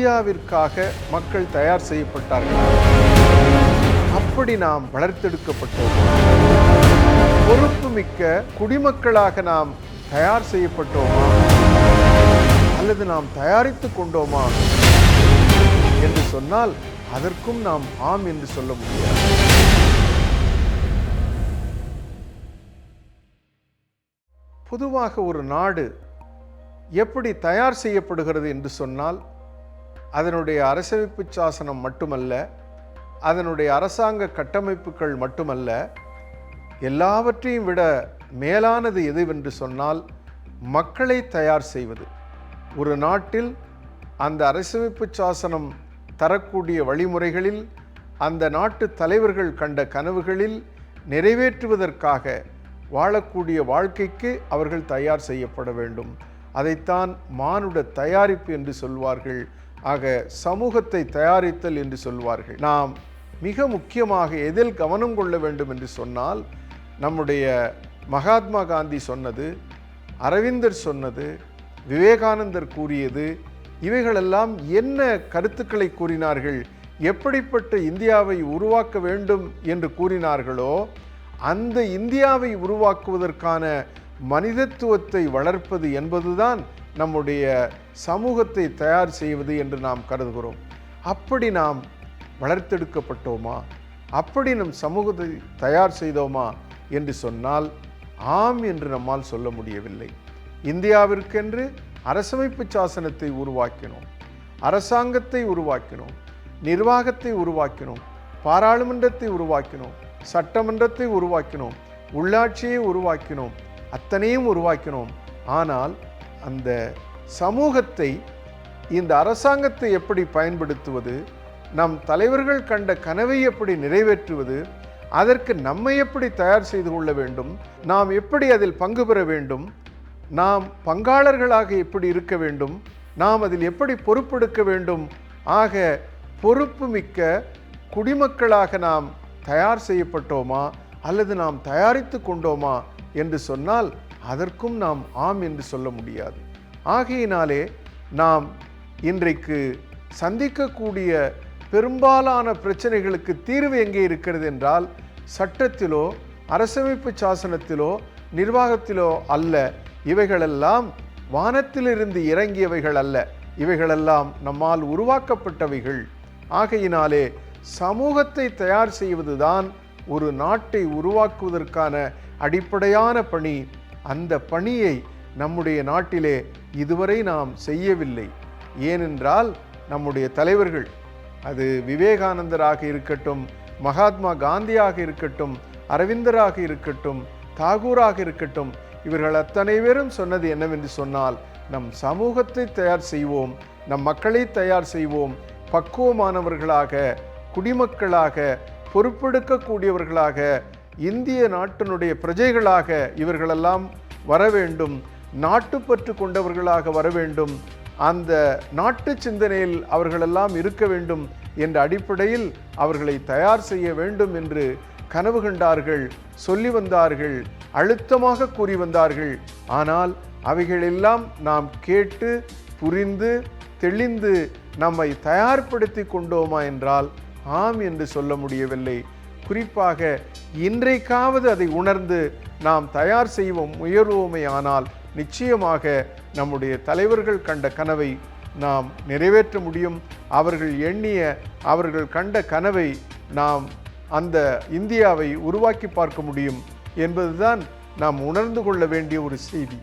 இந்தியாவிற்காக மக்கள் தயார் செய்யப்பட்டார்கள். அப்படி நாம் வளர்த்தெடுக்கப்பட்டோம். பொறுப்புமிக்க குடிமக்களாக நாம் தயார் செய்யப்பட்டோமா அல்லது நாம் தயாரித்து கொண்டோமா என்று சொன்னால் அதற்கும் நாம் ஆம் என்று சொல்ல முடியாது. பொதுவாக ஒரு நாடு எப்படி தயார் செய்யப்படுகிறது என்று சொன்னால் அதனுடைய அரசமைப்பு சாசனம் மட்டுமல்ல, அதனுடைய அரசாங்க கட்டமைப்புகள் மட்டுமல்ல, எல்லாவற்றையும் விட மேலானது எதுவென்று சொன்னால் மக்களை தயார் செய்வது. ஒரு நாட்டில் அந்த அரசமைப்பு சாசனம் தரக்கூடிய வழிமுறைகளில் அந்த நாட்டு தலைவர்கள் கண்ட கனவுகளில் நிறைவேற்றுவதற்காக வாழக்கூடிய வாழ்க்கைக்கு அவர்கள் தயார் செய்யப்பட வேண்டும். அதைத்தான் மானுட தயாரிப்பு என்று சொல்வார்கள். ஆக சமூகத்தை தயாரித்தல் என்று சொல்வார்கள். நாம் மிக முக்கியமாக எதில் கவனம் கொள்ள வேண்டும் என்று சொன்னால் நம்முடைய மகாத்மா காந்தி சொன்னது, அரவிந்தர் சொன்னது, விவேகானந்தர் கூறியது, இவைகளெல்லாம் என்ன கருத்துக்களை கூறினார்கள், எப்படிப்பட்ட இந்தியாவை உருவாக்க வேண்டும் என்று கூறினார்களோ அந்த இந்தியாவை உருவாக்குவதற்கான மனிதத்துவத்தை வளர்ப்பது என்பதுதான் நம்முடைய சமூகத்தை தயார் செய்வது என்று நாம் கருதுகிறோம். அப்படி நாம் வளர்த்தெடுக்கப்பட்டோமா, அப்படி நம் சமூகத்தை தயார் செய்தோமா என்று சொன்னால் ஆம் என்று நம்மால் சொல்ல முடியவில்லை. இந்தியாவிற்கென்று அரசமைப்பு சாசனத்தை உருவாக்கினோம், அரசாங்கத்தை உருவாக்கினோம், நிர்வாகத்தை உருவாக்கினோம், பாராளுமன்றத்தை உருவாக்கினோம், சட்டமன்றத்தை உருவாக்கினோம், உள்ளாட்சியை உருவாக்கினோம், அத்தனையும் உருவாக்கினோம். ஆனால் அந்த சமூகத்தை, இந்த அரசாங்கத்தை எப்படி பயன்படுத்துவது, நம் தலைவர்கள் கண்ட கனவை எப்படி நிறைவேற்றுவது, அதற்கு நம்மை எப்படி தயார் செய்து கொள்ள வேண்டும், நாம் எப்படி அதில் பங்கு பெற வேண்டும், நாம் பங்காளர்களாக எப்படி இருக்க வேண்டும், நாம் அதில் எப்படி பொறுப்பெடுக்க வேண்டும். ஆக பொறுப்பு மிக்க குடிமக்களாக நாம் தயார் செய்யப்பட்டோமா அல்லது நாம் தயாரித்து கொண்டோமா என்று சொன்னால் அதற்கும் நாம் ஆம் என்று சொல்ல முடியாது. ஆகையினாலே நாம் இன்றைக்கு சந்திக்கக்கூடிய பெரும்பாலான பிரச்சனைகளுக்கு தீர்வு எங்கே இருக்கிறது என்றால் சட்டத்திலோ அரசமைப்பு சாசனத்திலோ நிர்வாகத்திலோ அல்ல. இவைகளெல்லாம் வானத்திலிருந்து இறங்கியவைகள் அல்ல, இவைகளெல்லாம் நம்மால் உருவாக்கப்பட்டவைகள். ஆகையினாலே சமூகத்தை தயார் செய்வதுதான் ஒரு நாட்டை உருவாக்குவதற்கான அடிப்படையான பணி. அந்த பணியை நம்முடைய நாட்டிலே இதுவரை நாம் செய்யவில்லை. ஏனென்றால் நம்முடைய தலைவர்கள், அது விவேகானந்தராக இருக்கட்டும், மகாத்மா காந்தியாக இருக்கட்டும், அரவிந்தராக இருக்கட்டும், தாகூராக இருக்கட்டும், இவர்கள் அத்தனை பேரும் சொன்னது என்னவென்று சொன்னால் நம் சமூகத்தை தயார் செய்வோம், நம் மக்களை தயார் செய்வோம், பக்குவமானவர்களாக, குடிமக்களாக, பொறுப்பெடுக்கக்கூடியவர்களாக, இந்திய நாட்டினுடைய பிரஜைகளாக இவர்களெல்லாம் வர வேண்டும், நாட்டுப்பற்று கொண்டவர்களாக வர வேண்டும், அந்த நாட்டு சிந்தனையில் அவர்களெல்லாம் இருக்க வேண்டும் என்ற அடிப்படையில் அவர்களை தயார் செய்ய வேண்டும் என்று கனவு கண்டார்கள், சொல்லி வந்தார்கள், அழுத்தமாக கூறி வந்தார்கள். ஆனால் அவைகளெல்லாம் நாம் கேட்டு புரிந்து தெளிந்து நம்மை தயார்படுத்தி கொண்டோமா என்றால் ஆம் என்று சொல்ல முடியவில்லை. குறிப்பாக இன்றைக்காவது அதை உணர்ந்து நாம் தயார் செய்வோம், முயல்வோமே ஆனால் நிச்சயமாக நம்முடைய தலைவர்கள் கண்ட கனவை நாம் நிறைவேற்ற முடியும். அவர்கள் எண்ணிய, அவர்கள் கண்ட கனவை நாம் அந்த இந்தியாவை உருவாக்கி பார்க்க முடியும் என்பதுதான் நாம் உணர்ந்து கொள்ள வேண்டிய ஒரு செய்தி.